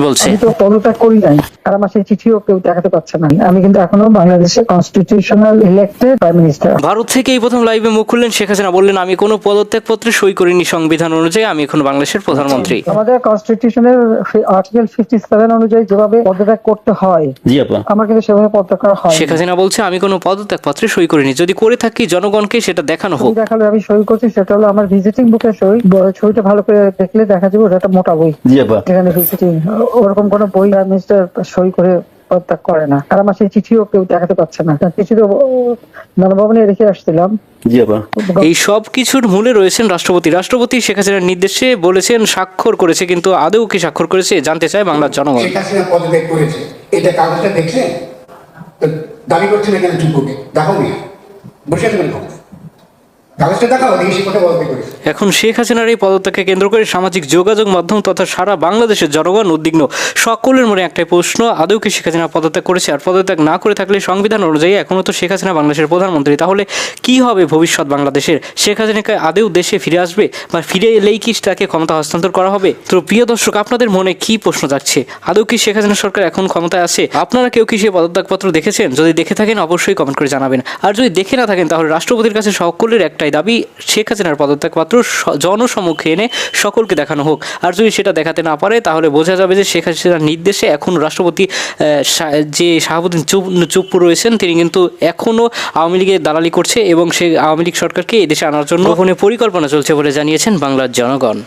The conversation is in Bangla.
বলছে? আমি তো পদত্যাগ করি নাই, আর আমার সেই চিঠিও কেউ দেখাতে পারছে না। আমি কিন্তু এখনো বাংলাদেশের constitutional elected prime minister. Bharat থেকে এই প্রথম লাইভে মুখ খুললেন শেখ হাসিনা, বললেন আমি কোনো পদত্যাগ পত্রে সই করিনি, সংবিধান অনুযায়ী আমি এখন বাংলাদেশের প্রধানমন্ত্রী। আমাদের কনস্টিটিউশনের আর্টিকেল 57 অনুযায়ী যেভাবে পদত্যাগ করতে হয়, জি আপা, আমার কিন্তু সেভাবে পদত্যাগ করা হয়। শেখ হাসিনা বলছে আমি কোনো পদত্যাগ পত্রে সই করিনি, যদি করে থাকি জনগণকে সেটা দেখানো হোক। দেখালো আমি সই করছি, সেটা হলো আমার ভিজিটিং বুকের সই। ছবিটা ভালো করে দেখলে দেখা যাবে ওটা একটা মোটা বই। জি আপা, এখানে ভিজিটিং ওরকম কোন বই প্রাইম মিনিস্টার সই করে পদত্যাগ করে না, আর আমার সেই চিঠিও কেউ দেখাতে পারছে না। চিঠি তো গণভবনে রেখে আসছিলাম। জি আপা। এই সব কিছুর মূলে রয়েছেন রাষ্ট্রপতি। রাষ্ট্রপতি শেখ হাসিনার নির্দেশে বলেছেন স্বাক্ষর করেছে, কিন্তু আদৌ কি স্বাক্ষর করেছে জানতে চায় বাংলার জনগণ। শেখ হাসিনা পদত্যাগ করেছে, এটা কাগজটা দেখছেন? তো দাবি করছেন এখানে চুপকে দেখাও নিয়ে বসে আছেন কাগজটা দেখাও দেখি সে কোথায় পদত্যাগ করেছে। এখন শেখ হাসিনার এই পদত্যাগকে কেন্দ্র করে সামাজিক যোগাযোগ মাধ্যম তথা সারা বাংলাদেশের জনগণ উদ্বিগ্ন। সকলের মনে একটাই প্রশ্ন, আদৌ কি শেখ হাসিনা পদত্যাগ করেছে? আর পদত্যাগ না করে থাকলে সংবিধান অনুযায়ী এখনো তো শেখ হাসিনা বাংলাদেশের প্রধানমন্ত্রী, তাহলে কি হবে ভবিষ্যৎ বাংলাদেশের? শেখ হাসিনাকে আদৌ দেশে ফিরে আসবে, বা ফিরে এলেই কি তাকে ক্ষমতা হস্তান্তর করা হবে? তো প্রিয় দর্শক, আপনাদের মনে কি প্রশ্ন যাচ্ছে? আদৌ কি শেখ হাসিনা সরকার এখন ক্ষমতায় আছে? আপনারা কেউ কি সেই পদত্যাগপত্র দেখেছেন? যদি দেখে থাকেন অবশ্যই কমেন্ট করে জানাবেন। আর যদি দেখে না থাকেন তাহলে রাষ্ট্রপতির কাছে সকলের একটাই দাবি, শেখ হাসিনার পদত্যাগপত্র জনসম্মুখে এনে সকলকে দেখানো হোক। আর যদি সেটা দেখাতে না পারে তাহলে বোঝা যাবে যে শেখ হাসিনার নির্দেশে এখন রাষ্ট্রপতি যে শাহাবুদ্দিন চুপ্পু রয়েছেন তিনি কিন্তু এখনও আওয়ামী লীগের দালালি করছে এবং সেই আওয়ামী লীগ সরকারকে এদেশে আনার জন্য গোপনে পরিকল্পনা চলছে বলে জানিয়েছেন বাংলার জনগণ।